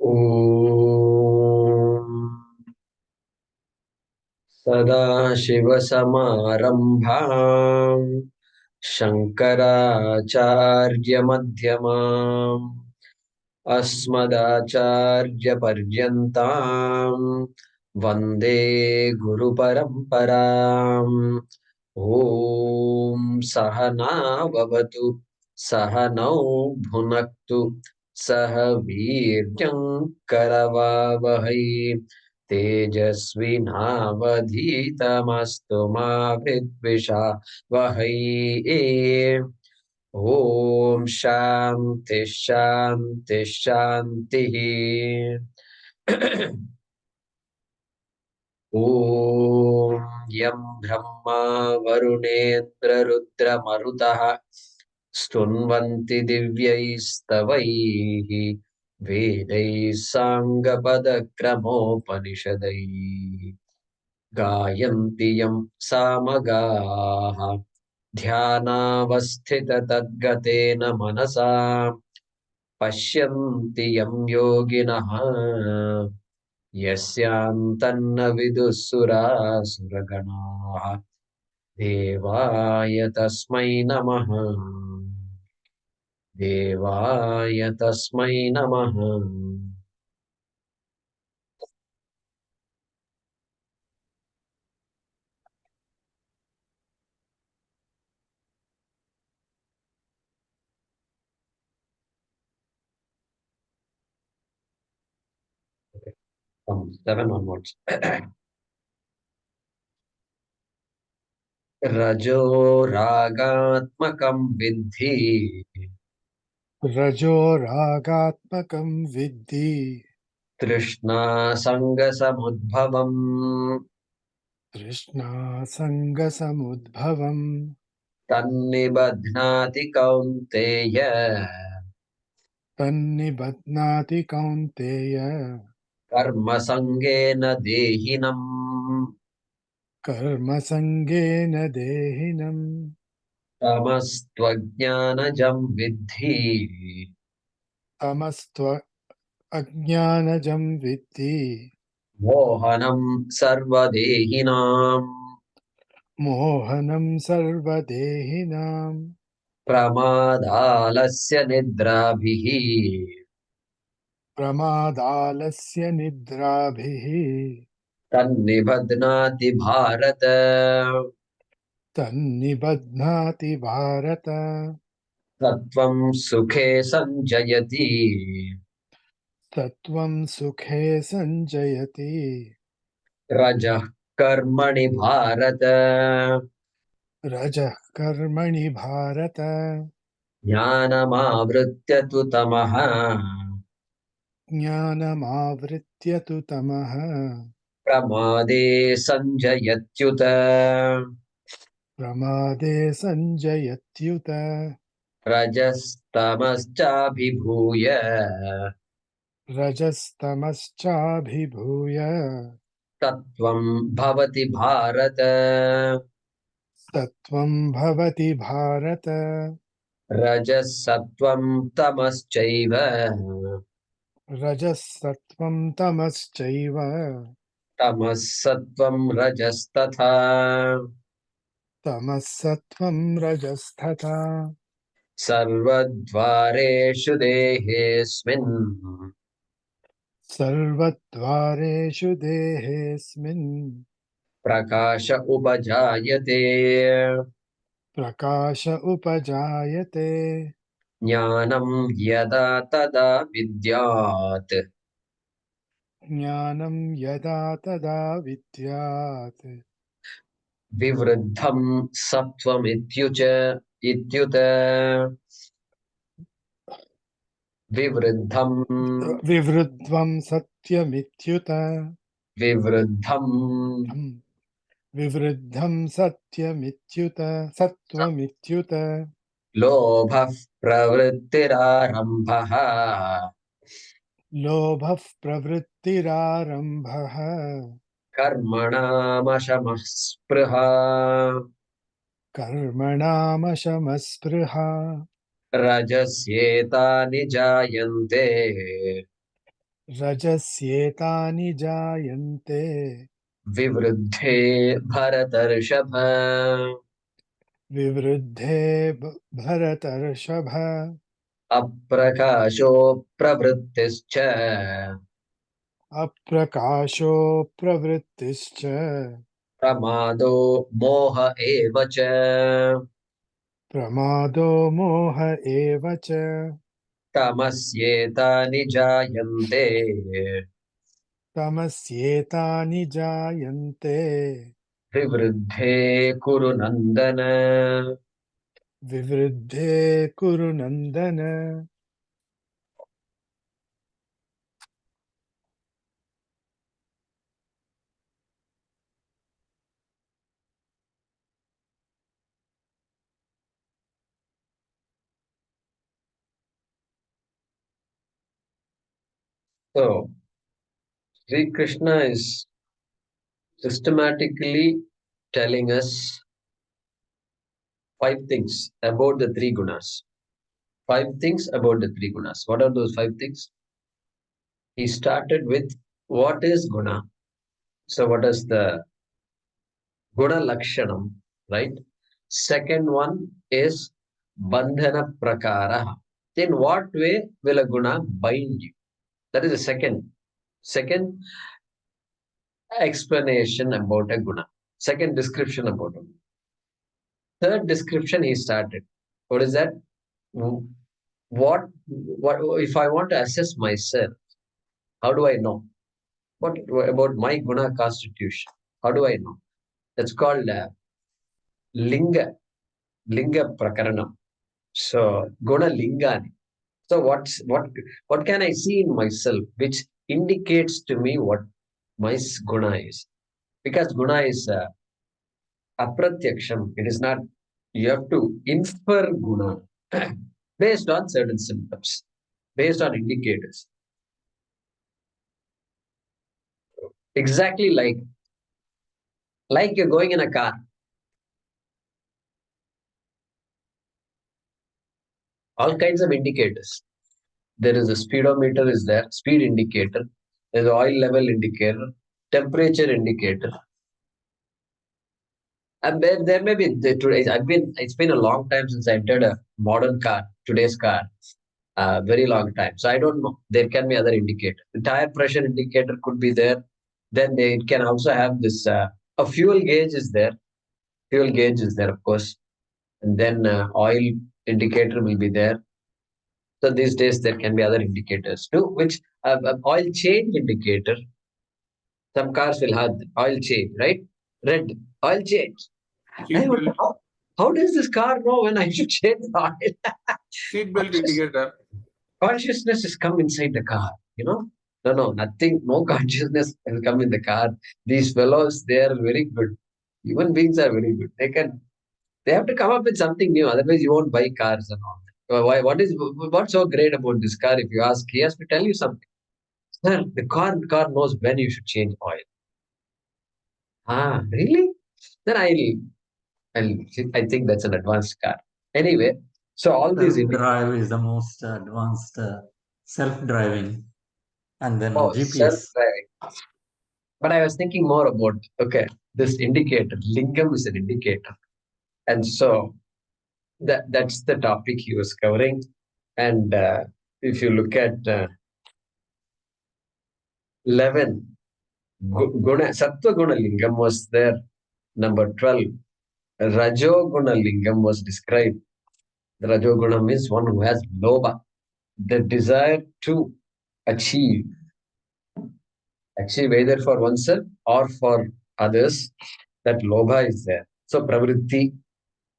ॐ सदाशिवसमारम्भाम् शङ्कराचार्यमध्यमाम् अस्मदाचार्यपर्यन्ताम् वन्दे गुरुपरम्पराम्। ॐ सहना भवतु सहनौ भुनक्तु सह वीर्यं करवावहै तेजस्विनावधीतमस्तु मा विद्विषावहै। ॐ शान्ति शान्ति शान्तिः। ॐ यं ब्रह्मा वरुणेन्द्ररुद्रमरुतः स्तुन्वन्ति दिव्यैस्तवैः वेदैः साङ्गपदक्रमोपनिषदैः गायन्ति यं सामगाः ध्यानावस्थिततद्गतेन मनसा पश्यन्ति यं योगिनः यस्यान्तन्न विदुःसुरासुरगणाः देवाय तस्मै नमः। देवाय तस्मै नमः। From 7 onwards. रजो रागात्मकं विद्धि रजो रागात्मकं विद्धि तृष्णा सङ्गसमुद्भवम् तृष्णासङ्गसमुद्भवम् तन्निबध्नाति कौन्तेय तन्निबध्नाति कौन्तेय कर्मसङ्गेन देहिनम्। कर्मसङ्गेन देहिनम्। तमस्त्वज्ञानजं विद्धि तमस्त्व अज्ञानजं विद्धि मोहनं सर्वदेहिनाम्। मोहनं सर्वदेहिनाम्। प्रमादालस्य निद्राभिः प्रमादालस्य निद्राभिः तन्निबध्नाति भारत। तन्निबध्नाति भारत। सत्त्वं सुखे सञ्जयति सत्त्वं सुखे सञ्जयति। रजः कर्मणि भारत। रजः कर्मणि भारत। ज्ञानमावृत्य तु तमः ज्ञानमावृत्य तु तमः प्रमादे सञ्जयत्युत। प्रमादे सञ्जयत्युत। रजस्तमश्चाभिभूय रजस्तमश्चाभिभूय सत्त्वं भवति भारत। सत्त्वं भवति भारत। रजः सत्त्वं तमश्चैव रजः सत्त्वं तमश्चैव तमः सत्त्वं रजस्तथा। तमः सत्त्वं रजस्तथा। सर्वद्वारेषु देहेऽस्मिन् सर्वद्वारेषु देहेऽस्मिन् प्रकाश उपजायते। प्रकाश उपजायते। ज्ञानं यदा तदा विद्यात् ज्ञानं यदा तदा विद्यात् विवृद्धं इत्युत विवृद्धं विवृद्धं सत्यमित्युत। विवृद्धं विवृद्धं सत्यमित्युत सत्त्वमित्युत। लोभः प्रवृत्तिरारम्भः लोभः प्रवृत्तिरारम्भः कर्मणामशमः स्पृहा कर्मणामशमस्पृहा। रजस्येतानि जायन्ते रजस्येतानि जायन्ते विवृद्धे भरतर्षभ विवृद्धे भरतर्षभ अप्रकाशो प्रवृत्तिश्च अप्रकाशो प्रवृत्तिश्च प्रमादो मोह एव च प्रमादो मोह एव च तमस्येतानि जायन्ते तमस्येतानि जायन्ते विवृद्धे कुरु नन्दन. विवृद्धे कुरु नन्दन. So, Sri Krishna is systematically telling us five things about the three gunas. Five things about the three gunas. What are those five things? He started with what is guna. So, what is the guna lakshanam, right? Second one is bandhana prakara. In what way will a guna bind you? That is the second explanation about a guna. Second description about a guna. Third description he started. What is that? What if I want to assess myself? How do I know? What about my guna constitution? How do I know? That's called linga prakaranam. So guna lingani. So what can I see in myself which indicates to me what my guna is? Because guna is aprathyaksham. It is not. You have to infer guna based on certain symptoms, based on indicators. Exactly like you're going in a car. All kinds of indicators. There is a speedometer is there, speed indicator. There's oil level indicator, temperature indicator. And there may be today. It's been a long time since I entered a modern car, today's car, very long time. So I don't know. There can be other indicator. The tire pressure indicator could be there. Then it can also have this. A fuel gauge is there. Fuel gauge is there, of course. And then oil indicator will be there. So these days there can be other indicators too, which oil change indicator. Some cars will have oil change, right? Red oil change. I Seat wonder belt, how does this car know when I should change the oil? seat belt indicator. Consciousness has come inside the car, you know? No, nothing, no consciousness will come in the car. These fellows, they are very good. Human beings are very good. They have to come up with something new, otherwise you won't buy cars and all. Why? What's so great about this car? If you ask, he has to tell you something. Sir, the car knows when you should change oil. Ah, really? Then I think that's an advanced car. Anyway, so all these Self-drive is the most advanced self-driving, and then GPS. self-driving. But I was thinking more about this indicator. Lingam is an indicator, and so that's the topic he was covering. And if you look at 11, guna sattva guna lingam was there. Number 12, rajo guna lingam was described. The rajo guna means one who has lobha, the desire to achieve either for oneself or for others. That lobha is there. So pravritti,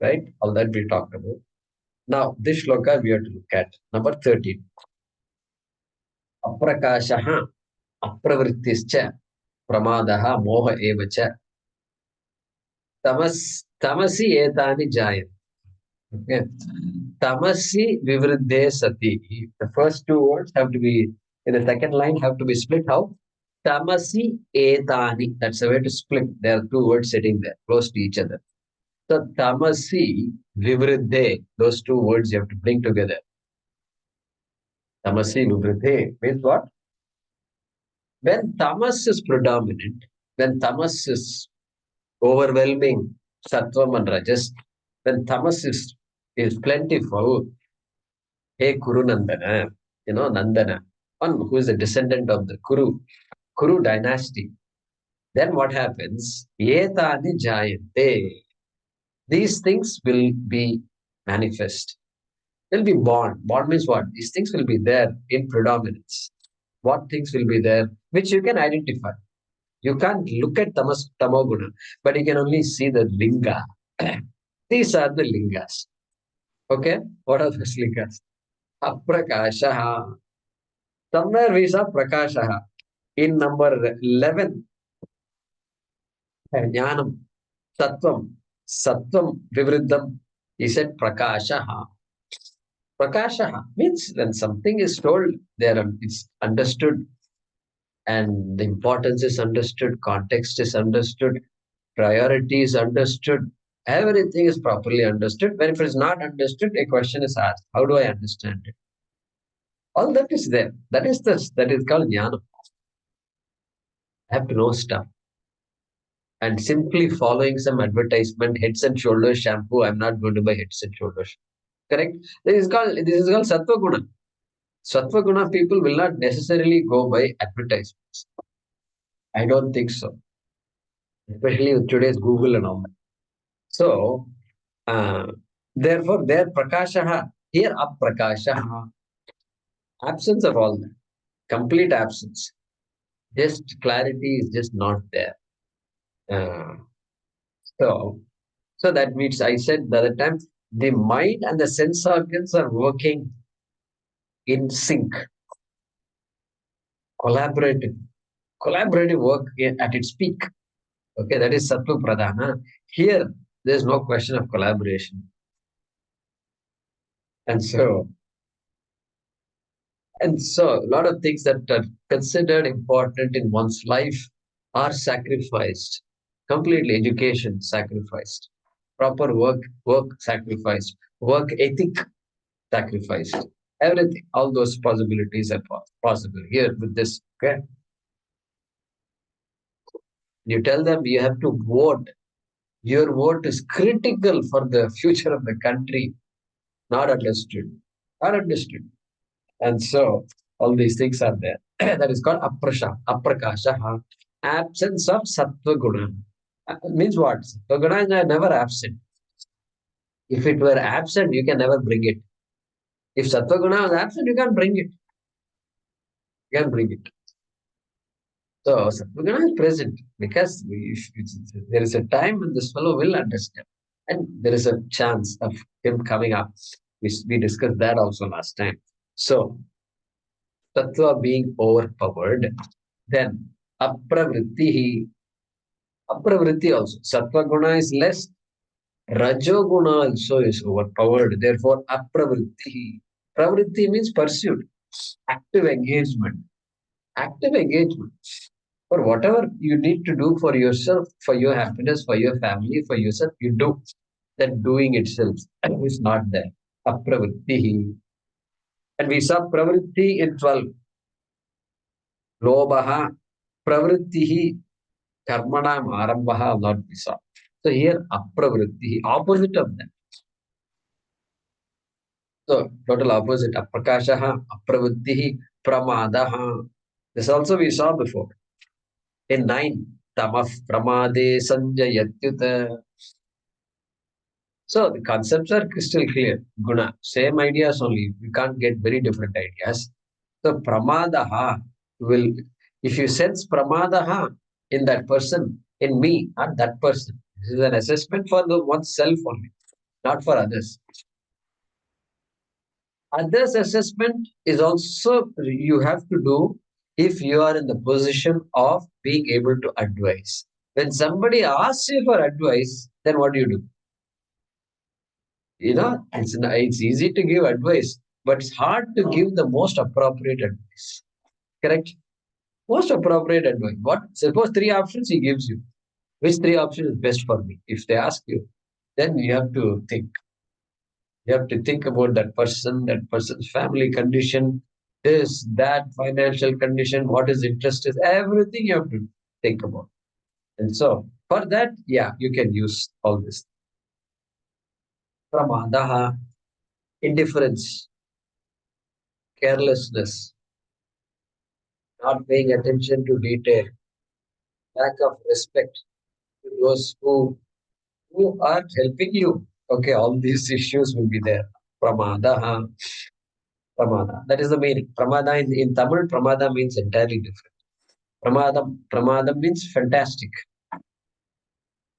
right? All that we talked about. Now, this shloka we have to look at. Number 13. Aprakashaha apravrittischa pramadaha moha evacha tamasi etani jayat. Okay. Tamasi vivriddhe sati. The first two words have to be, in the second line, have to be split. How? Tamasi etani. That's the way to split. There are two words sitting there, close to each other. So tamasi vivriddhe. Those two words you have to bring together. Tamasi vivriddhe means what? When tamas is predominant, when tamas is overwhelming sattvam and rajas, when tamas is plentiful, hey Kuru Nandana, Nandana, one who is a descendant of the Kuru dynasty, then what happens? Etani jayante. These things will be manifest, will be born. Born means what? These things will be there in predominance. What things will be there, which you can identify. You can't look at tamoguna, but you can only see the linga. These are the lingas. Okay? What are those lingas? Aprakashaha. Somewhere we saw prakashaha. In number 11, jnanam, sattvam vivriddham. He said prakashaha. Prakashaha means when something is told, it's understood, and the importance is understood, context is understood, priority is understood, everything is properly understood. When if it is not understood, a question is asked, how do I understand it? All that is there. That is called jnana. I have to know stuff. And simply following some advertisement, heads and shoulders shampoo, I'm not going to buy heads and shoulders. Correct? This is called sattva guna. Sattva guna people will not necessarily go by advertisements. I don't think so. Especially with today's Google and all that. So, therefore, there prakashaha, here aprakashaha, absence of all that, complete absence. Just clarity is just not there. Uh, so, so that means I said the other time, the mind and the sense organs are working in sync, collaborative, collaborative work at its peak. Okay, that is Sattva Pradhana. Here, there's no question of collaboration. And so, a lot of things that are considered important in one's life are sacrificed. Completely education sacrificed. Proper work sacrificed. Work ethic sacrificed. Everything, all those possibilities are possible here with this. Okay. You tell them you have to vote. Your vote is critical for the future of the country. Not understood. Not understood. And so all these things are there. That is called aprakasha, absence of sattva guna. Means what? Sattva guna is never absent. If it were absent, you can never bring it. If sattva guna is absent, you can't bring it. You can bring it. So sattva guna is present because there is a time when this fellow will understand. And there is a chance of him coming up. We discussed that also last time. So Tattva being overpowered, then apravritti also. Sattva guna is less, rajo guna also is overpowered. Therefore, apravritti. Pravritti means pursuit, active engagement. Active engagement. For whatever you need to do for yourself, for your happiness, for your family, for yourself, you do. That doing itself is not there. Apravritti. And we saw pravritti in 12. Lobaha, pravrittihi, karmanam arambaha, not visa. So here, apravrittihi, opposite of that. So total opposite, aprakashaha, apravrittihi, pramadaha. This also we saw before. In 9, tamah pramade sanjayatyuta. So the concepts are crystal clear. Guna, same ideas only. We can't get very different ideas. So pramadaha will, if you sense pramadaha in that person, in me, not that person. This is an assessment for the oneself only, not for others. Others' assessment is also you have to do if you are in the position of being able to advise. When somebody asks you for advice, then what do you do? It's easy to give advice, but it's hard to give the most appropriate advice. Correct? Most appropriate advice. What? Suppose 3 options he gives you. Which 3 options is best for me? If they ask you, then you have to think. You have to think about that person's family condition, this, that, financial condition, what his interest is, everything you have to think about. And so for that, yeah, you can use all this. Pramadaha, indifference, carelessness, not paying attention to detail, lack of respect to those who are helping you. Okay, all these issues will be there. Pramadaha, pramada. That is the meaning. Pramada in Tamil, pramada means entirely different. Pramadam means fantastic.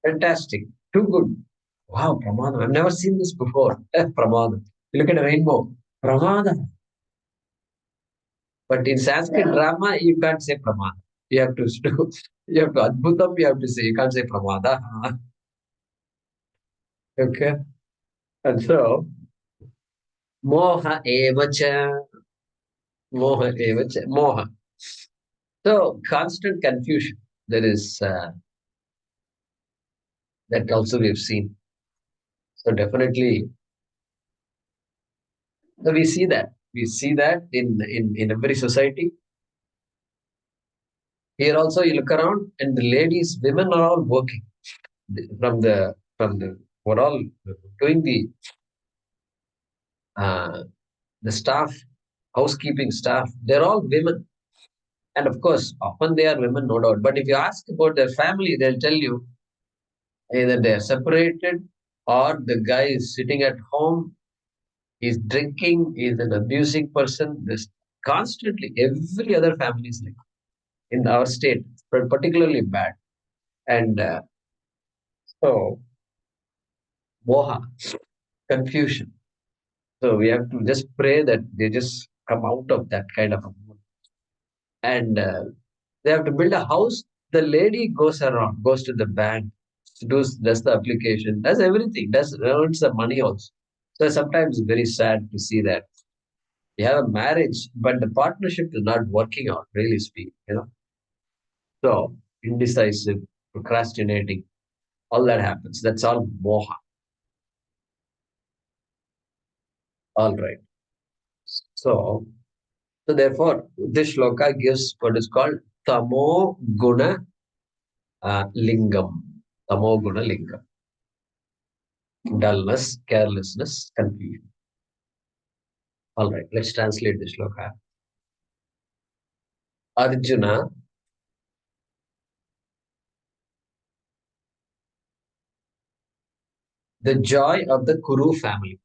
Fantastic. Too good. Wow, pramada. I've never seen this before. Pramada. You look at a rainbow. Pramada. But in Sanskrit drama, you can't say pramada. You have to you have to adbhutam, you have to say, you can't say pramada. Okay. And so, moha evacha. Moha evacha. Moha. So, constant confusion. There is, that also we have seen. So, definitely, so we see that. We see that in every society. Here also, you look around, and the ladies, women are all working from the we're all doing the staff, housekeeping staff. They're all women, and of course, often they are women, no doubt. But if you ask about their family, they'll tell you either they are separated or the guy is sitting at home, he's drinking, he's an abusing person. This constantly, every other family is like in our state, but particularly bad. And so, moha, confusion. So we have to just pray that they just come out of that kind of a mood. And they have to build a house. The lady goes around, goes to the bank, does the application, does everything, does earns the money also. So sometimes it's very sad to see that you have a marriage, but the partnership is not working out, really speaking. So indecisive, procrastinating, all that happens. That's all moha. All right. So, so therefore, this shloka gives what is called tamo guna lingam. Tamo guna lingam. Dullness, carelessness, confusion. All right, let's translate this shloka. Arjuna, the joy of the Kuru family.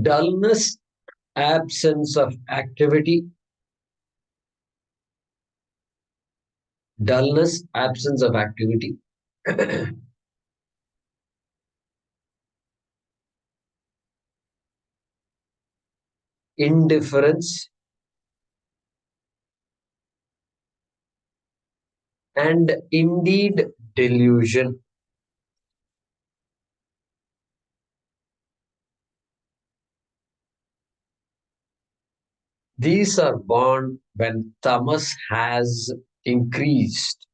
Dullness, absence of activity. Dullness, absence of activity. Indifference and indeed delusion. These are born when tamas has increased.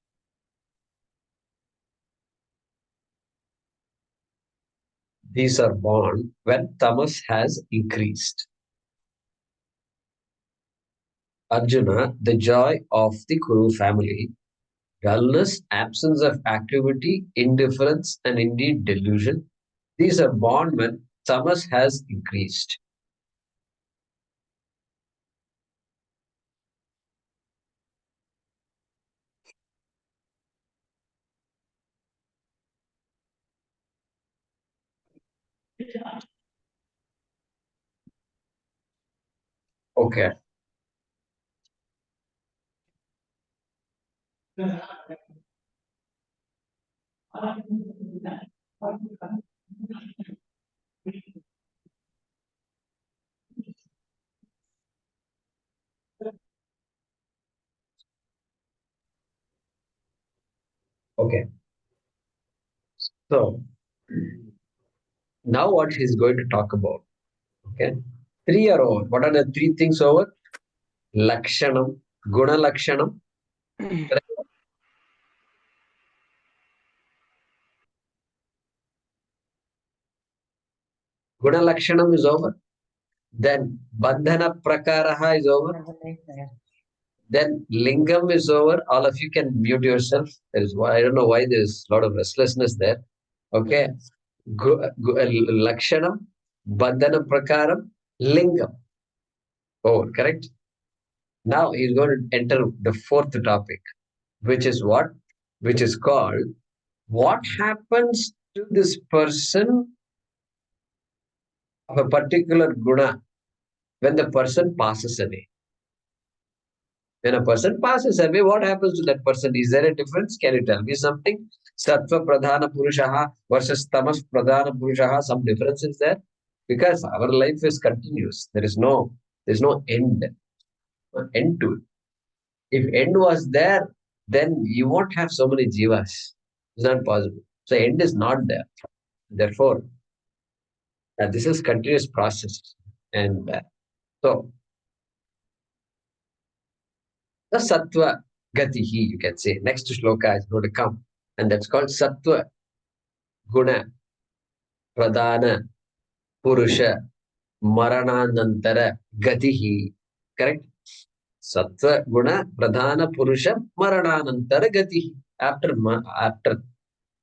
These are born when tamas has increased. Arjuna, the joy of the Kuru family, dullness, absence of activity, indifference, and indeed delusion. These are born when tamas has increased. Okay. Okay. So now what he's going to talk about. Okay. Three are over. What are the three things over? Lakshanam, Guna Lakshanam, Guna Lakshanam is over. Then Bandhana Prakaraha is over. Then Lingam is over. All of you can mute yourself. There is why I don't know why there's a lot of restlessness there. Okay. Lakshanam, Bandhana Prakaram, Lingam. Over, correct? Now he's going to enter the fourth topic, which is what? Which is called what happens to this person of a particular guna when the person passes away. When a person passes away, what happens to that person? Is there a difference? Can you tell me something? Sattva Pradhana Purushaha versus Tamas Pradhana Purushaha, some difference is there? Because our life is continuous. There's no end. End to it. If end was there, then you won't have so many jivas. It's not possible. So end is not there. Therefore, this is continuous process. And so the sattva gatihi, you can say. Next shloka is going to come. And that's called sattva guna pradhana purusha marananantara gatihi. Correct? Sattva guna pradhana purusha marananantara gatihi. After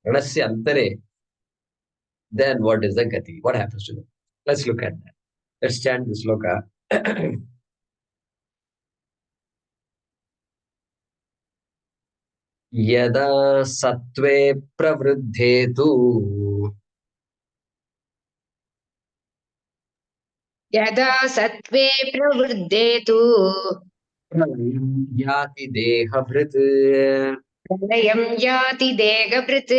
ranasya antare, then what is the gati? What happens to them? Let's look at that. Let's chant this shloka. यदा सत्त्वे प्रवृद्धे तु यदा सत्त्वे प्रवृद्धे तु प्रलयं याति देहभृत् प्रलयं याति देहभृत्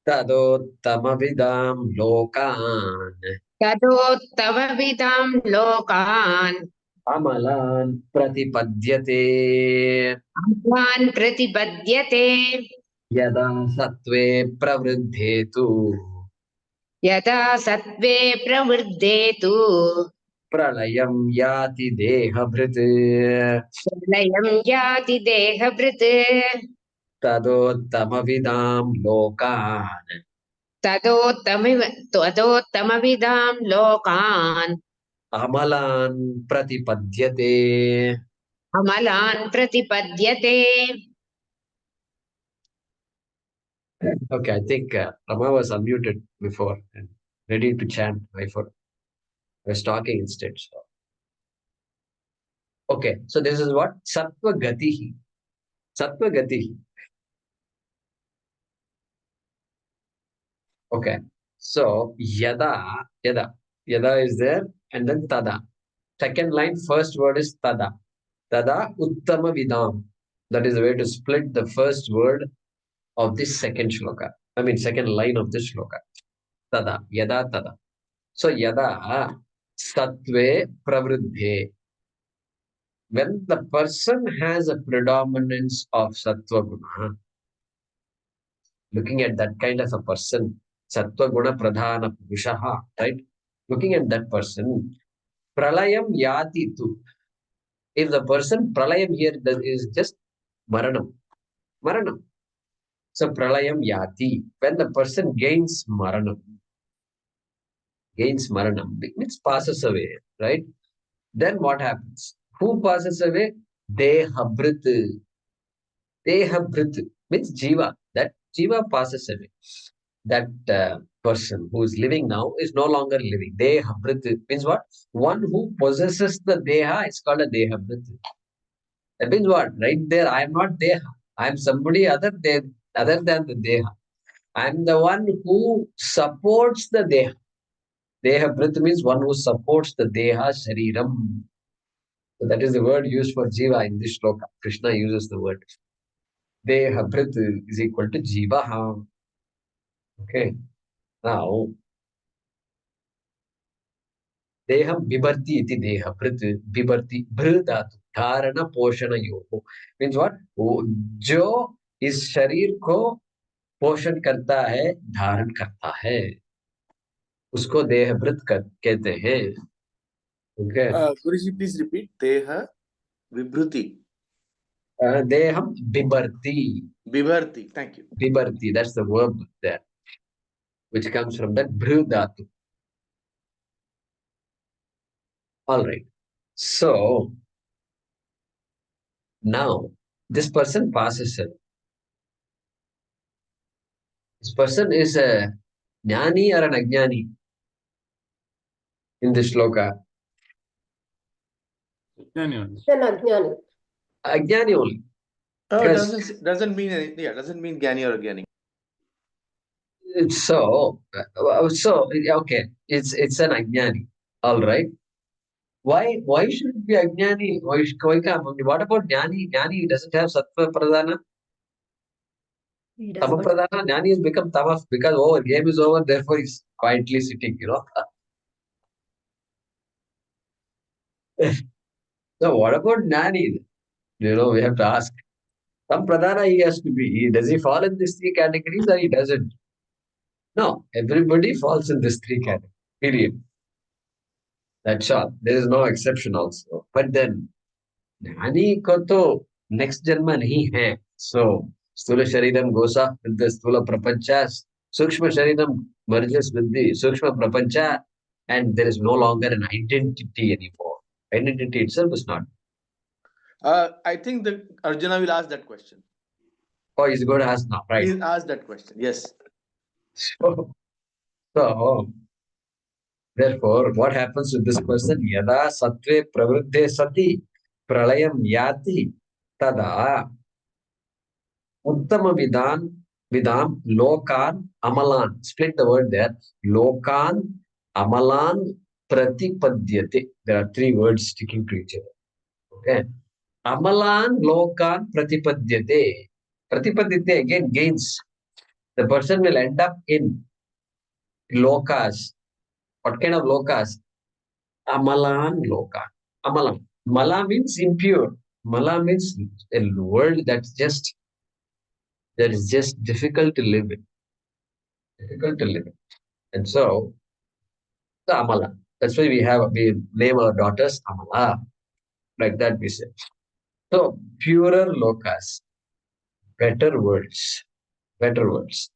तदोत्तमविदां लोकान् तदोत्तमविदां लोकान् अमलान् प्रतिपद्यते अम्लान् प्रतिपद्यते यदा सत्त्वे प्रवृद्धे तु यदा सत्त्वे प्रवृद्धे तु प्रलयं याति देहभृत् प्रलयं याति देहभृत् तदोत्तमविदां लोकान् तदोत्तमविदां लोकान् अमलान् प्रतिपद्यते. अमलान् प्रतिपद्यते. Okay, I think Rama was unmuted before and ready to chant. I was talking instead. So. Okay, so this is what? Sattva Gatihi. Sattva Gatihi. Okay, so Yada is there, and then Tada. Second line, first word is Tada. Tada Uttama Vidam. That is the way to split the first word of this second shloka. I mean, second line of this shloka. Tada, Yada Tada. So Yada Sattve Pravruddhe. When the person has a predominance of Sattva Guna, looking at that kind of a person, Sattva Guna Pradhana Purushaha, right? Looking at that person, Pralayam Yati Tu. If the person, Pralayam here is just Maranam. Maranam. So Pralayam Yati. When the person gains Maranam, means passes away, right? Then what happens? Who passes away? Dehabrit. Dehabrit means Jiva. That Jiva passes away. That person who is living now is no longer living. Dehabrit means what? One who possesses the Deha is called a Dehabrit. That means what? Right there, I am not Deha. I am somebody other than the Deha. I am the one who supports the Deha. Deha Brit means one who supports the Deha Shariram. So that is the word used for Jiva in this shloka. Krishna uses the word. Deha Brit is equal to Jiva. Okay. Now, Deham Bibarti iti Deha Brit. Bibarti Bridatu. Dharana Poshana Yoho. Means what? जो इस शरीर को पोषण करता है, धारण करता है, उसको देहभृत कहते हैं. Okay. Guruji, please repeat. Deha Vibhuti. Deham bibarti. Bibarti. Thank you. Bibarti. That's the verb there. which comes from that bhru dhatu. All right. So now this person passes it. This person is a jnani or an ajnani in this shloka. Ajnani. Ajnani only. Oh, Because doesn't mean anything. Yeah, doesn't mean Gyani or Gyani. so okay, it's an ajnani. All right. Why should it be ajnani? Why can't? What about jnani? Jnani doesn't have sattva pradhana. Tama pradhana. Jnani has become tamas because game is over. Therefore, he's quietly sitting. So what about jnani? We have to ask. Some pradhana he has to be. Does he fall in these three categories or he doesn't? No, everybody falls in these three categories. Period. That's all. There is no exception also. But then, ज्ञानी को तो next जन्म नहीं है. So, स्थूल शरीरम goes up with the स्थूल prapancha. Sukshma shariram merges with the sukshma prapancha, and there is no longer an identity anymore. Identity itself is not. I think the Arjuna will ask that question. Oh, he's going to ask now, right? He'll ask that question. Yes. So, therefore, what happens with this person? Yada sattve pravruddhe sati pralayam yati tada uttama vidam lokan amalan. Split the word there. Lokan amalan pratipadyate. There are three words sticking to each other. Okay. Amalan lokan pratipadyate. Pratipadyate again gains. The person will end up in lokas. What kind of lokas? Amalan loka. Amalam. Mala means impure. Mala means a world that is just difficult to live in. Difficult to live in. And so the Amala. That's why we name our daughters Amala. Like that we say. So purer lokas. Better worlds. Better worlds.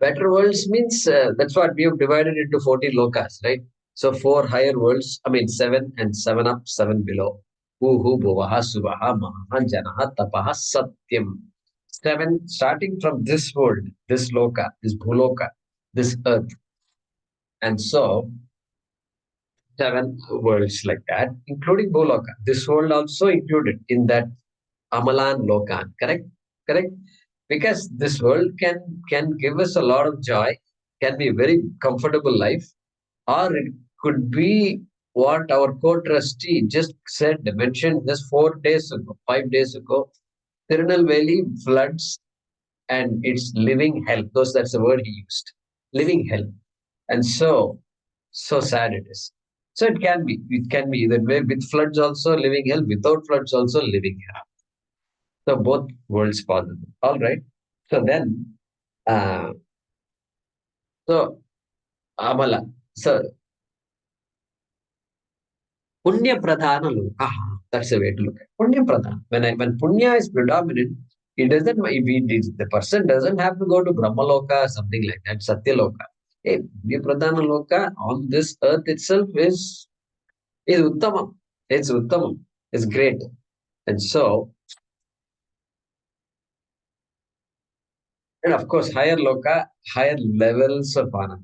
Better worlds means that's what we have divided into 14 lokas, right? So 4 higher worlds, 7 and 7 up, 7 below. Uhu, Bhuvaha, Suvaha, Maha, Janaha, Tapaha, Satyam. 7 starting from this world, this loka, this bhuloka, this earth. And so 7 worlds like that, including bhuloka. This world also included in that Amalan Lokan, correct? Correct? Because this world can give us a lot of joy, can be a very comfortable life, or it could be what our co-trustee just mentioned just 4 days ago, 5 days ago, Tirunelveli floods and it's living hell. That's the word he used, living hell. And so sad it is. So it can be either way, with floods also living hell, without floods also living hell. So both worlds possible. All right. So then, Amala. So Punya Pradhana Loka. That's the way to look at it. Punya Pradhana. When Punya is predominant, it doesn't. If the person doesn't have to go to Brahma Loka or something like that. Satya Loka. Hey, Punya Pradhana Loka on this earth itself is Uttamam. It's Uttamam. It's great. And so, and of course, higher Loka, higher levels of Anand.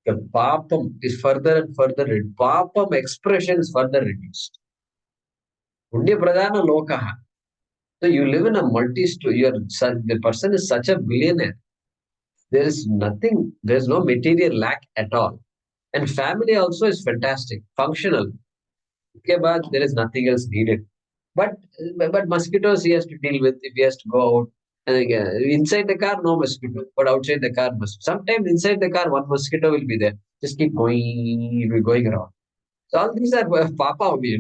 The papam is further and further, papam expression is further reduced. Punya Pradhana Lokaha. So you live in a the person is such a billionaire. There is nothing, there is no material lack at all. And family also is fantastic, functional. Okay, but there is nothing else needed. But mosquitoes he has to deal with if he has to go out. And inside the car, no mosquito. But outside the car, sometimes inside the car, one mosquito will be there. Just keep going around. So all these are Papa only.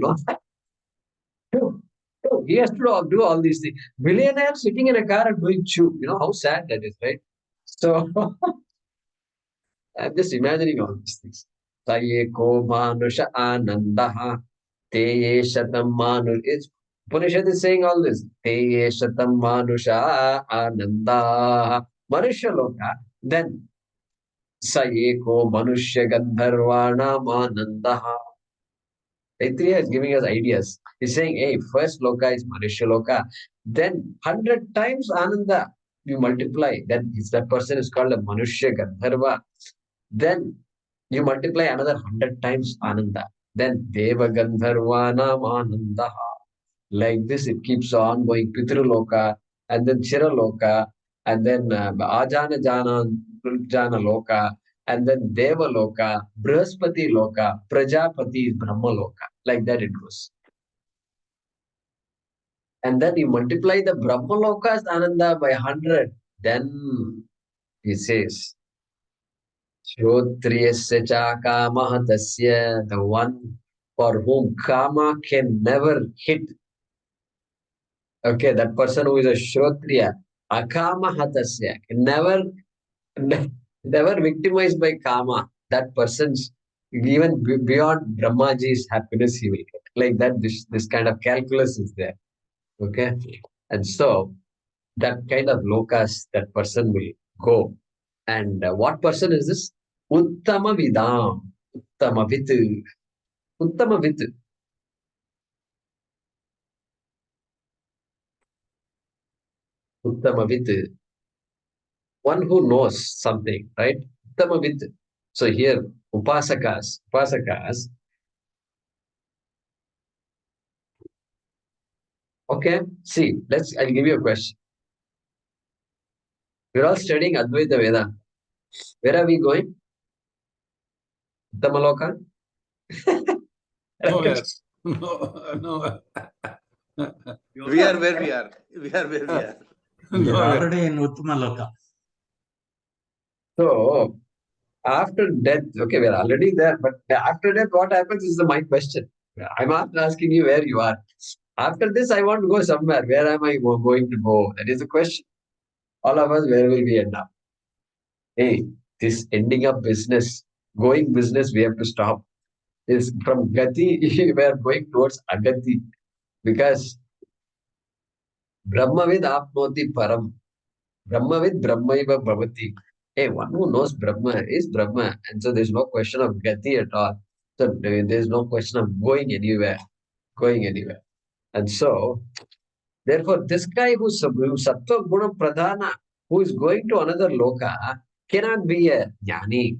He has to do all these things. Billionaire sitting in a car and doing chew. How sad that is, right? So I'm just imagining all these things. Saye ko manusha anandaha te shatam manu. Upanishad is saying all this. Te shatam manusha anandaha. Manushya Loka, then Sa Eko Manushya Gandharvanam Anandaha. Adhyaya is giving us ideas. He's saying, hey, first Loka is Manushya Loka, then 100 times Ananda you multiply, then that person is called a Manushya Gandharva. Then you multiply another 100 times Ananda. Then Deva Gandharvanam Anandaha. Like this, it keeps on going. Pitraloka, and then Chiraloka, and then Ajana Jana Loka, and then Deva Loka, Brihaspati Loka, Prajapati is Brahma Loka. Like that it goes. And then you multiply the Brahma Lokas Ananda by 100. Then he says, Shrotriyasya cha kama tasya, the one for whom Kama can never hit. Okay, that person who is a Shrotriya, Akama Hatasya, never victimized by Kama. That person's even beyond Brahmaji's happiness he will get. Like that, this kind of calculus is there. Okay, and so that kind of lokas that person will go. And what person is this? Uttama Vidam, Uttama Vit, Uttama Vit. Uttama Vit, one who knows something, right? Uttamavid. So here, upasakas. Okay, see, I'll give you a question. We're all studying Advaita Vedanta. Where are we going? Uttamaloka? Nowhere. No. We are where we are. We are where we are. We are Nowhere. already in Uttama Loka. So, after death, okay, we're already there, but after death, what happens is my question. I'm not asking you where you are. After this, I want to go somewhere. Where am I going to go? That is the question. All of us, where will we end up? Hey, this ending up business, going business, we have to stop. Is from Gati, we are going towards Agati because Brahmavid apnoti param. Brahmavid Brahmaiva bhavati. Hey, one who knows Brahma is Brahma. And so there's no question of Gati at all. So there's no question of going anywhere. And so, therefore, this guy who's Sattva Guna Pradhana, who is going to another loka, cannot be a jnani.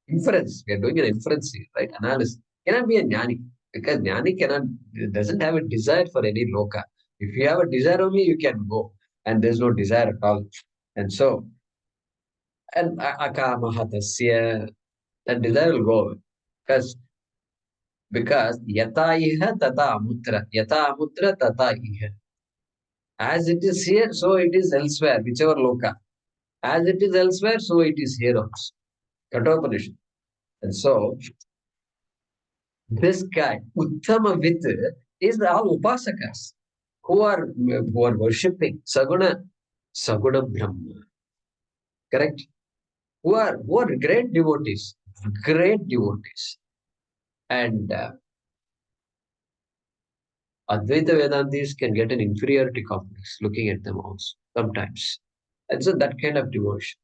Inference. We are doing an inference here, right? Analysis. Cannot be a jnani. Because jnani doesn't have a desire for any loka. If you have a desire only, you can go. And there's no desire at all. And so, and akamahatasya, that desire will go. Because yata iha tata amutra. Yata amutra tata iha. As it is here, so it is elsewhere, whichever loka. As it is elsewhere, so it is here also. Kathopanishad. And so, this guy, Uttama Vit, is all upasakas who are worshipping Saguna Brahma. Correct? Who are great devotees. And Advaita Vedantis can get an inferiority complex looking at them also sometimes. And so that kind of devotion.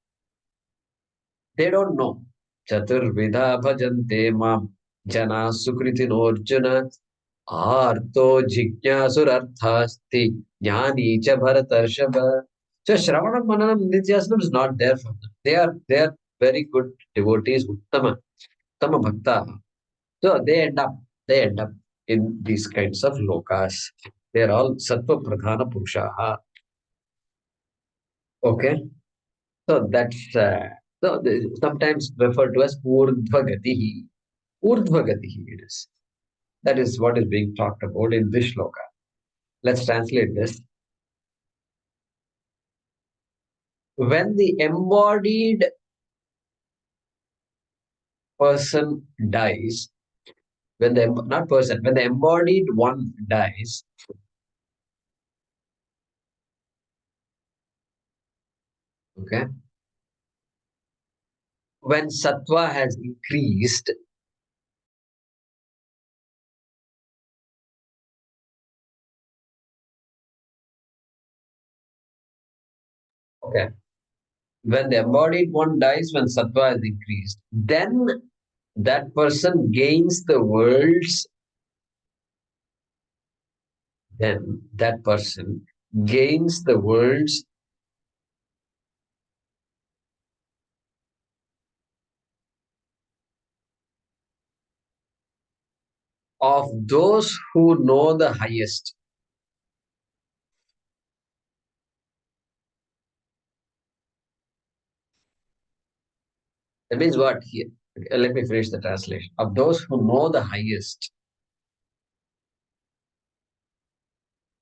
They don't know. Chaturvidha bhajante mam jana sukriti norjuna arto jignyasurarthasti jnani cha bharatarshava. So Shravana Mananam Nidhyasanam is not there for them. They are very good devotees, Uttama Bhakta. So they end up in these kinds of lokas. They are all Sattva Pradhana Purushaha. Okay. So that's sometimes referred to as Urdhvagatihi. Urdhvagatihi it is. That is what is being talked about in this shloka. Let's translate this. When the embodied person dies, when the embodied one dies, okay, when sattva has increased, Okay. When the embodied one dies, when sattva is increased, then that person gains the worlds. Then that person gains the worlds of those who know the highest. That means what here? Let me finish the translation. Of those who know the highest,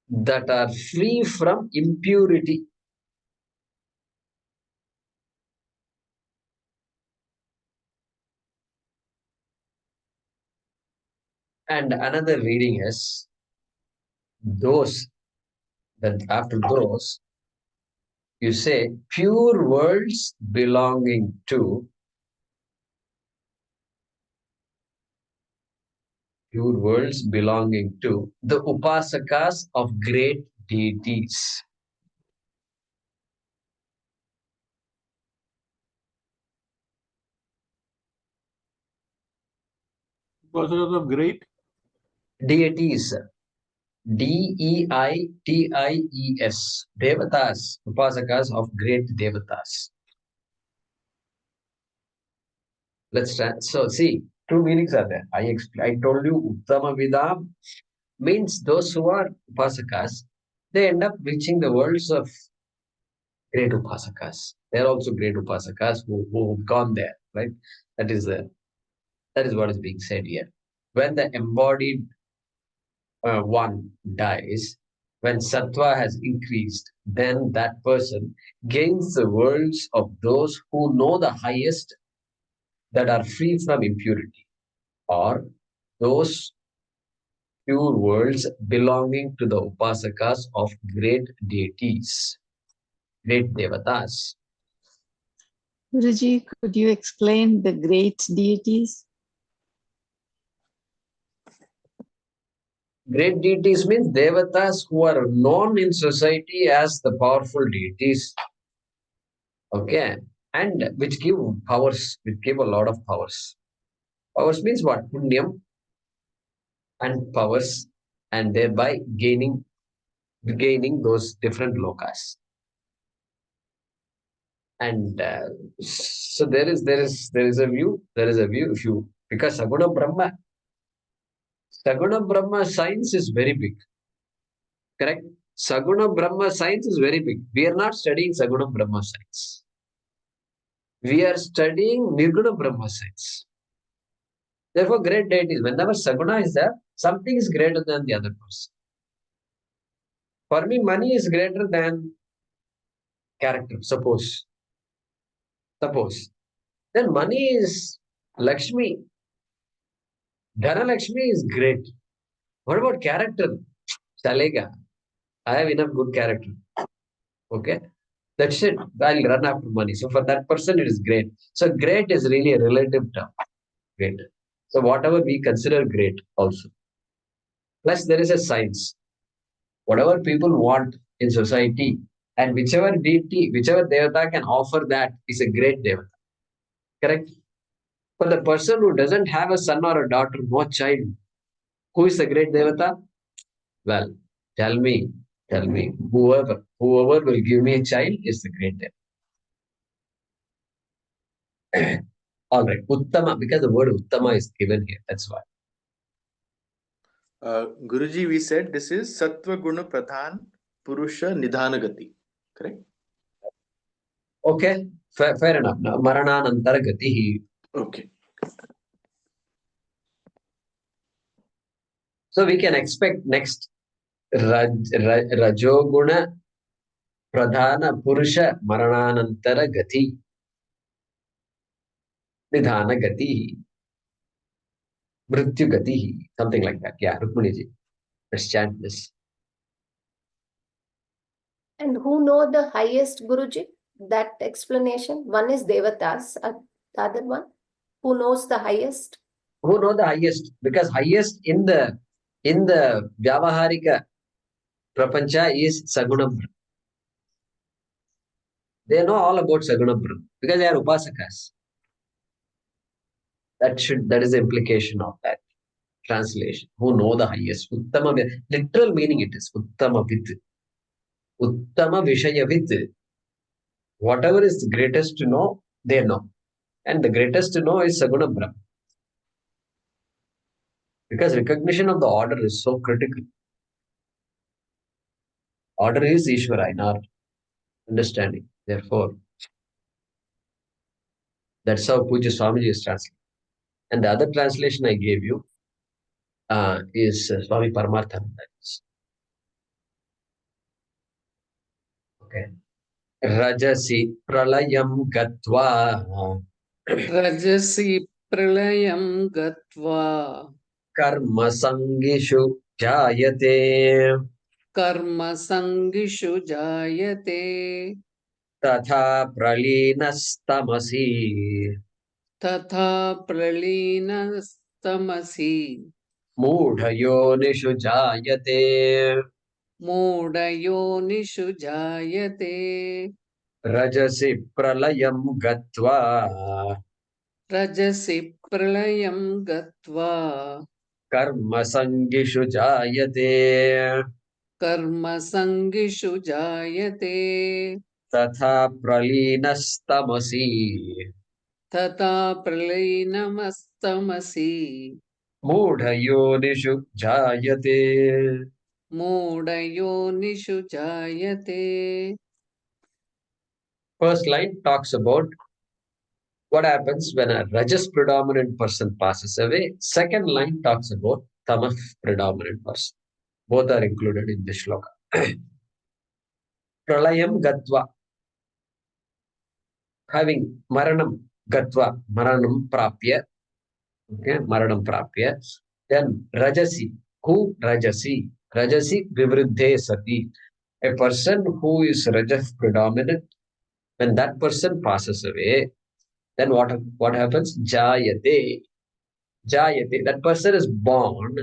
that are free from impurity. And another reading is those, that after those, you say pure worlds belonging to the upasakas of great deities. Upasakas of great Deities. Deities. Devatas. Upasakas of great devatas. Let's try. So see, two meanings are there. I told you Uttama Vidam means those who are upasakas, they end up reaching the worlds of great upasakas. They are also great upasakas who've gone there, right? That is what is being said here. When the embodied one dies, when sattva has increased, then that person gains the worlds of those who know the highest, that are free from impurity, or those pure worlds belonging to the upasakas of great deities, great devatas. Guruji, could you explain the great deities? Great deities means devatas who are known in society as the powerful deities. Okay. And which give powers, which give a lot of powers. Powers means what? Punyam and powers, and thereby gaining those different lokas. And so there is a view. If you, because Saguna Brahma science is very big. Correct? Saguna Brahma science is very big. We are not studying Saguna Brahma science. We are studying Nirguna Brahma science. Therefore, great deities. Whenever Saguna is there, something is greater than the other person. For me, money is greater than character. Suppose. Then money is Lakshmi. Dhana Lakshmi is great. What about character? Chalega. I have enough good character. Okay. That's it. I'll run after money. So for that person, it is great. So great is really a relative term. Great. So whatever we consider great also. Plus there is a science. Whatever people want in society, and whichever deity, whichever devata can offer that is a great devata. Correct? For the person who doesn't have a son or a daughter, no child, who is the great devata? Well, tell me, whoever will give me a child is the great devata. All right, Uttama, because the word Uttama is given here, that's why. Guruji, we said this is Sattva Guna Pradhan Purusha Nidhanagati. Correct? Okay, fair enough. Now, Marananantara Gatihi. Okay. So we can expect next Rajoguna Pradhana Purusha Marananantara Gati. Nidhana Gatihi. Mrityu Gatihi. Something like that. Yeah, Rukmuniji. Let's chant this. And who know the highest, Guruji? That explanation. One is Devatas, the other one. Who knows the highest? Who know the highest? Because highest in the Vyavaharika Prapancha is Sagunam. They know all about Saguna Brahma because they are Upasakas. That is the implication of that translation. Who know the highest. Uttama, literal meaning it is Uttama Vid. Uttama Vishaya Vid. Whatever is the greatest to know, they know. And the greatest to know is Saguna Brahma. Because recognition of the order is so critical. Order is Ishvara in our understanding. Therefore, that's how Puja Swamiji is translated. And the other translation I gave you is Swami Paramarthananda. Okay. Rajasi pralayam gatva Rajasi pralayam gatva karma sangishu jayate karma sangishu jayate tatha pralinastamasi tatha pralinastamasi mudhayonishu jayate modayonishu jayate rajasi pralayam gatva rajasi pralayam gatva karma sangishu jayate karma sangishu jayate tatha pralinastamasi tata pralinamastamasi mudhayonishu jayate. modayonishu jayate. First line talks about what happens when a rajas predominant person passes away. Second line talks about tamas predominant person. Both are included in this shloka. Pralayam gatva, having maranam gatva, maranam prapya, okay, maranam prapya. Then rajasi, who rajasi? Rajasi vivriddhe sati. A person who is rajas predominant, when that person passes away, then what happens? Jayate. Jayate. That person is born.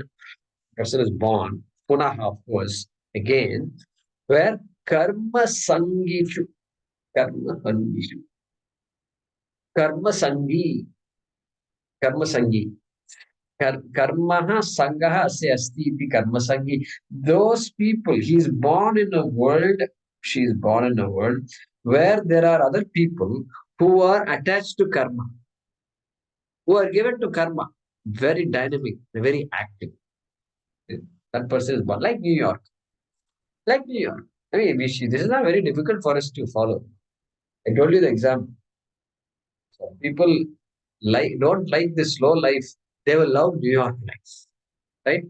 Person is born. Punaha, of course. Again, where karma sangishu. Karma sangishu. Karma sangi. Karma sangi. Karmaha sangaha se asti iti karma sangi. Those people, he is born in a world, she is born in a world where there are other people who are attached to karma, who are given to karma, very dynamic, very active. That person is born like New York. Like New York. I mean, this is not very difficult for us to follow. I told you the example. So people don't like the slow life. They will love New York life, right?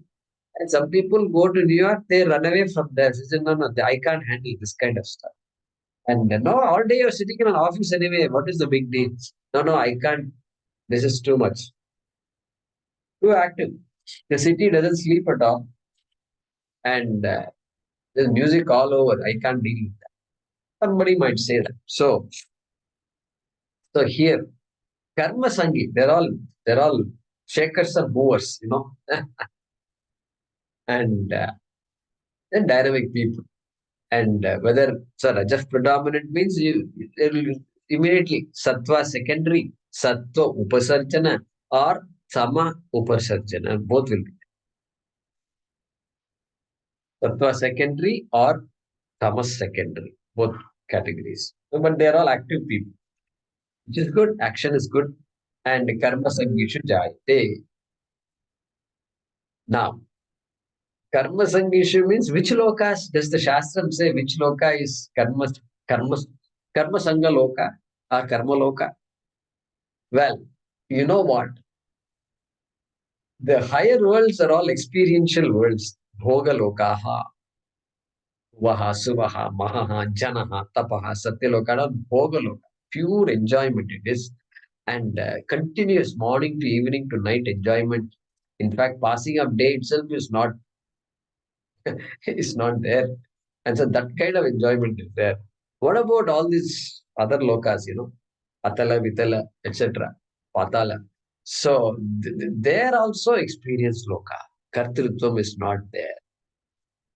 And some people go to New York, they run away from there. They say, no, I can't handle this kind of stuff. And no, all day you're sitting in an office anyway. What is the big deal? No, I can't. This is too much. Too active. The city doesn't sleep at all. And there's music all over. I can't deal with that. Somebody might say that. So here, karma sangi, they're all shakers and movers, and then dynamic people. And whether Rajas predominant means it will immediately Sattva secondary, Sattva upasarjana, or Sama upasarjana, both will be Sattva secondary or Tamas secondary, both categories. But they are all active people, which is good. Action is good. And karma sangishu jayate. Now, karma sangishu means which lokas? Does the Shastram say which loka is karma sanga loka or karma loka? Well, you know what? The higher worlds are all experiential worlds. Bhoga lokaha, vaha, suvaha, mahaha, janaha, tapaha, satyaloka, bhoga loka. Pure enjoyment it is. And continuous morning to evening to night enjoyment. In fact, passing of day itself is not there. And so that kind of enjoyment is there. What about all these other lokas, Atala, Vitala, etc., Patala? So there also experience loka. Kartrutvam is not there.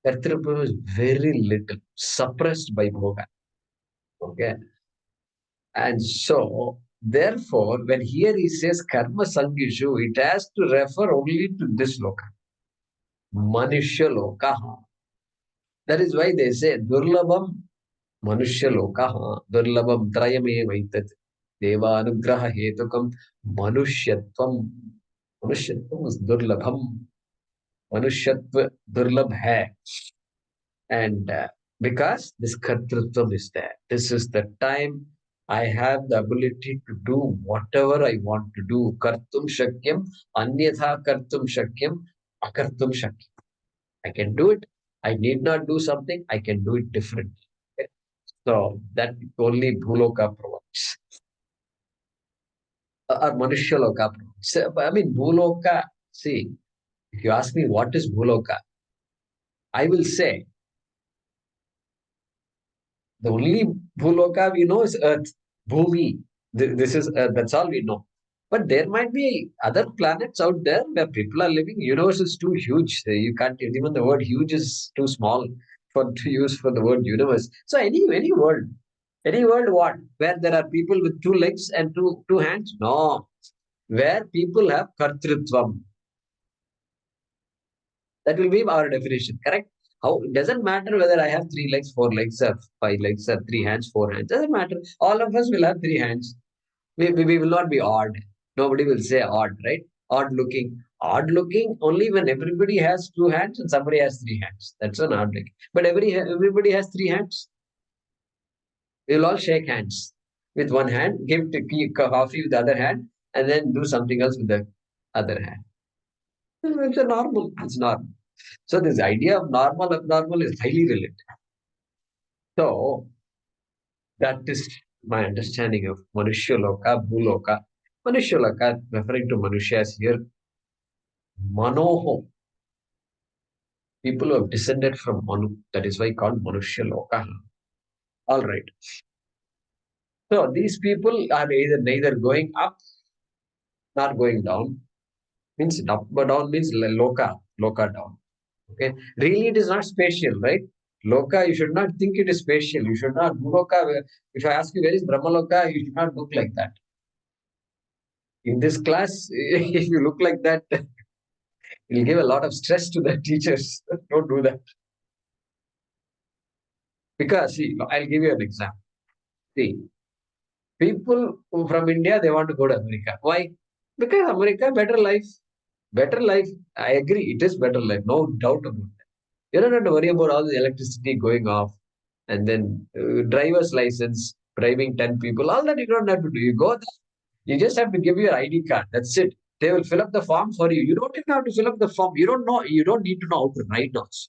Kartrutvam is very little, suppressed by bhoga. Okay. And so, therefore, when here he says karma sangishu, it has to refer only to this loka. Manushya lokaha. That is why they say durlabam manushya lokaha, durlabam trayame vaitat, deva anugraha hetukam, manushyatvam. Manushyatvam is durlabham. Manushyatva durlabh hai. And because this kartrutvam is there, this is the time I have the ability to do whatever I want to do. Kartum shakyam, anyatha kartum shakyam, akartum shakyam. I can do it. I need not do something. I can do it differently. Okay? So that only Bhuloka provides. Or Manushya provides. So, I mean, Bhuloka, see, if you ask me what is Bhuloka, I will say the only Bhuloka we know is Earth, Bhumi. This is Earth. That's all we know. But there might be other planets out there where people are living. Universe is too huge. You can't even the word huge is too small for to use for the word universe. So any world what? Where there are people with two legs and two hands? No. Where people have kartrutvam. That will be our definition, correct? How it doesn't matter whether I have 3 legs, 4 legs, or 5 legs, or 3 hands, 4 hands. Doesn't matter. All of us will have 3 hands. We will not be odd. Nobody will say odd, right? Odd looking. Odd looking only when everybody has 2 hands and somebody has 3 hands. That's an odd looking. But everybody has 3 hands. We will all shake hands with one hand, give coffee with the other hand, and then do something else with the other hand. It's a normal. It's normal. So this idea of normal, abnormal is highly related. So that is my understanding of Manushya Loka, Bhuloka. Manushya Loka, referring to Manushas here, Manoho. People who have descended from Manu, that is why called Manushya Loka. All right. So these people are either neither going up nor going down. Means up but down means Loka down. Okay. Really, it is not spatial, right? Loka, you should not think it is spatial. You should not. Loka, if I ask you where is Brahmaloka, you should not look like that. In this class, if you look like that, it will give a lot of stress to the teachers. Don't do that. Because, see, I'll give you an example. See, people from India, they want to go to America. Why? Because America, better life. Better life. I agree, it is better life. No doubt about that. You don't have to worry about all the electricity going off and then driver's license, driving 10 people. All that you don't have to do. You go there, you just have to give your ID card. That's it. They will fill up the form for you. You don't even have to fill up the form. You don't know. You don't need to know how to write notes.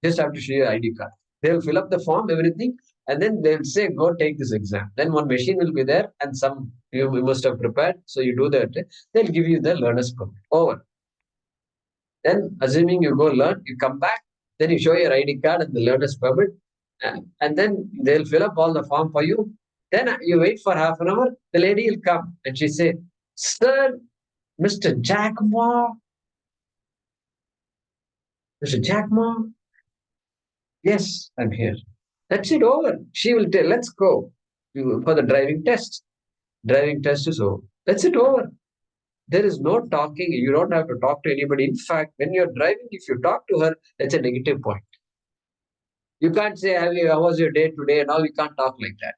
Just have to show your ID card. They'll fill up the form, everything, and then they'll say, "Go take this exam." Then one machine will be there, and some you must have prepared. So you do that. They'll give you the learner's permit. Over. Then, assuming you go learn, you come back. Then you show your ID card and the learner's permit, and then they'll fill up all the form for you. Then you wait for half an hour. The lady will come and she say, "Sir, Mr. Jackmore, Mr. Jackmore, yes, I'm here." That's it, over. She will tell, "Let's go for the driving test." Driving test is over. That's it, over. There is no talking. You don't have to talk to anybody. In fact, when you're driving, if you talk to her, that's a negative point. You can't say, "How was your day today?" and all. You can't talk like that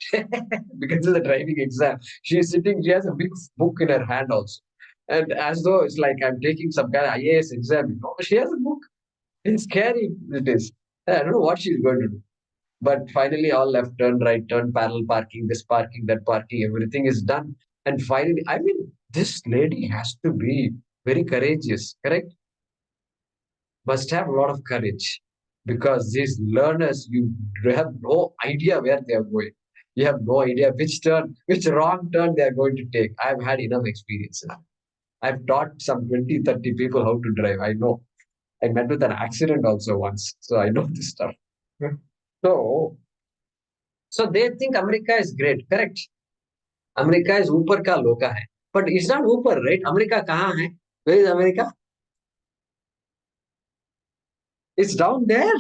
because of the driving exam. She's sitting, she has a big book in her hand also. And as though it's like I'm taking some kind of IAS exam, she has a book. It's scary, it is. I don't know what she's going to do. But finally, all left turn, right turn, parallel parking, this parking, that parking, everything is done. And finally, I mean, this lady has to be very courageous, correct? Must have a lot of courage because these learners, you have no idea where they are going. You have no idea which wrong turn they are going to take. I've had enough experiences. I've taught some 20, 30 people how to drive. I know. I met with an accident also once. So I know this stuff. So, so they think America is great, correct? America is ऊपर का लोका है. But it's not ऊपर, right? America कहाँ है? Where is America? It's down there.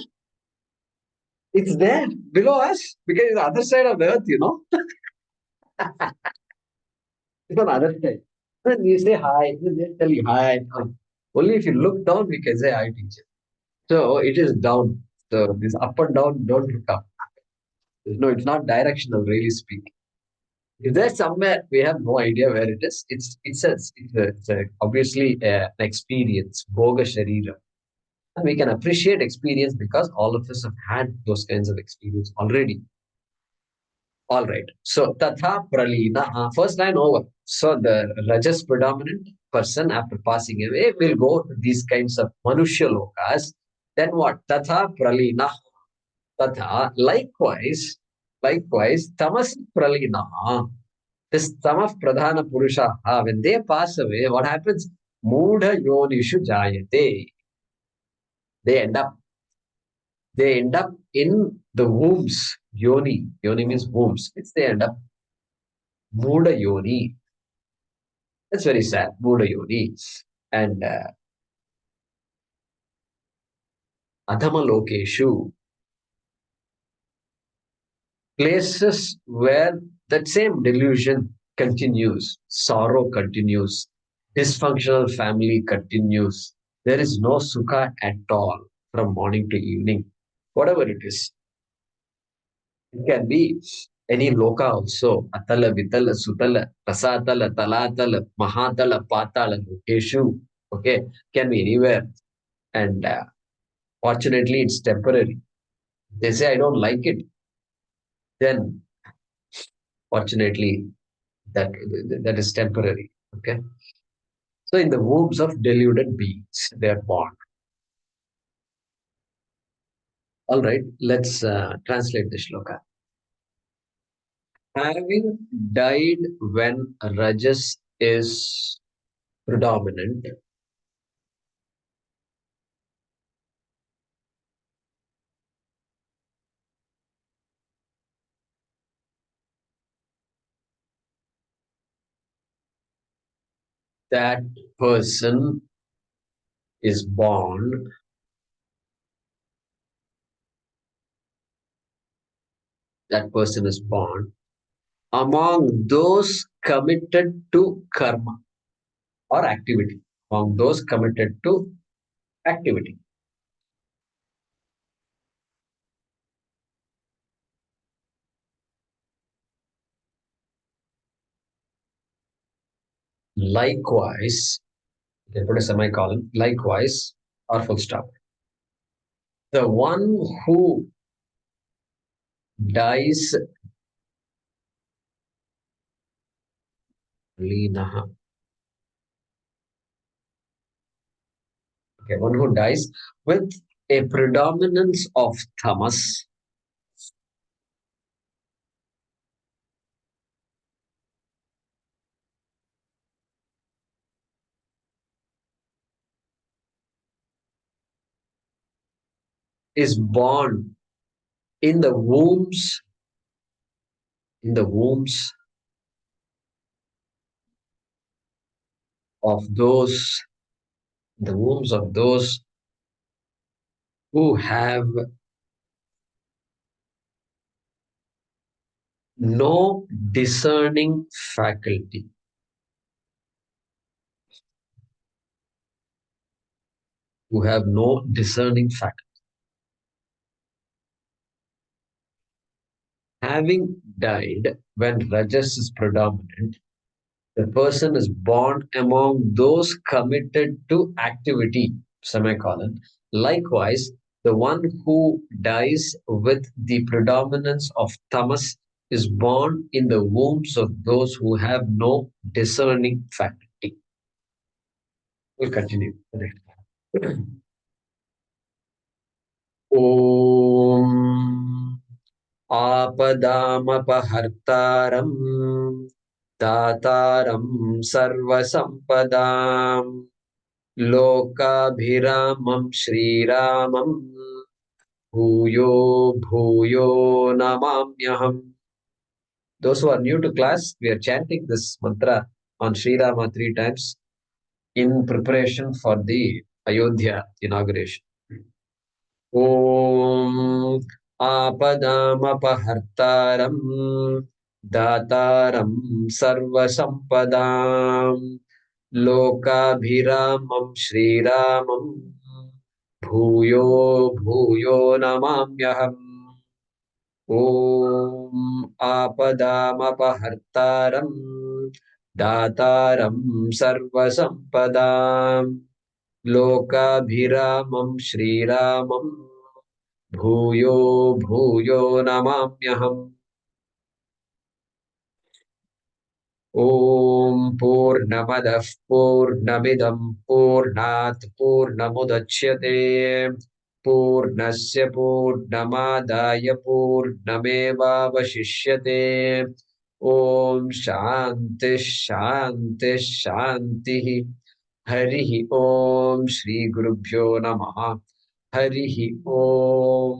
It's there below us because it's the other side of the earth, It's on other side. Then you say hi, then they tell you hi. Only if you look down, we can say hi, teacher. So it is down. So this up and down, don't look up. No, it's not directional, really speaking. If there's somewhere we have no idea where it is, it's obviously an experience, Bhoga Sharira. And we can appreciate experience because all of us have had those kinds of experience already. All right. So Tatha Pralina, first line over. So the Rajas predominant person after passing away will go to these kinds of Manushya Lokas. Then what? Tatha Pralina. Tatha, likewise, Tamas Pralina. This Tamah Pradhana Purusha, when they pass away, what happens? Mudha Yonishu Jayate. They end up in the wombs. Yoni means wombs. It's they end up Mudha Yoni. That's very sad. Mudha Yoni. And Adhama Lokeshu, places where that same delusion continues, sorrow continues, dysfunctional family continues. There is no sukha at all from morning to evening, whatever it is. It can be any loka also. Atala, Vitala, Sutala, Rasatala, Talatala, Mahatala, Patala, Lokeshu. Okay, can be anywhere. And fortunately, it's temporary. They say, I don't like it. Then, fortunately, that is temporary. Okay. So, in the wombs of deluded beings, they are born. All right, let's translate the shloka. Having died when Rajas is predominant, that person is born among those committed to karma or activity. Among those committed to activity. Likewise, they put a semicolon, likewise, or full stop. The one who dies, Linaha. Okay, one who dies with a predominance of tamas, is born in the wombs of those who have no discerning faculty. Who have no discerning faculty. Having died when Rajas is predominant, the person is born among those committed to activity, semicolon. Likewise, the one who dies with the predominance of tamas is born in the wombs of those who have no discerning faculty. We'll continue. Om Apadamapahartaram Dataram Sarvasampadam Lokabhiramam Shriramam Bhuyo Bhuyo Namamyaham. Those who are new to class, we are chanting this mantra on Sri Rama 3 times in preparation for the Ayodhya inauguration. Om Apadamapahartaram दातारं सर्वसम्पदां लोकाभिरामं श्रीरामं भूयो भूयो नमाम्यहम् ॐ आपदामपहर्तारं दातारं सर्वसम्पदां लोकाभिरामं श्रीरामं भूयो भूयो नमाम्यहम् ॐ पूर्णमदः पूर्णमिदं पूर्णात् पूर्णमुदच्यते पूर्णस्य पूर्णमादाय पूर्णमेवावशिष्यते ॐ शान्तिः शान्तिः शान्तिः हरिः ॐ श्रीगुरुभ्यो नमः हरिः ॐ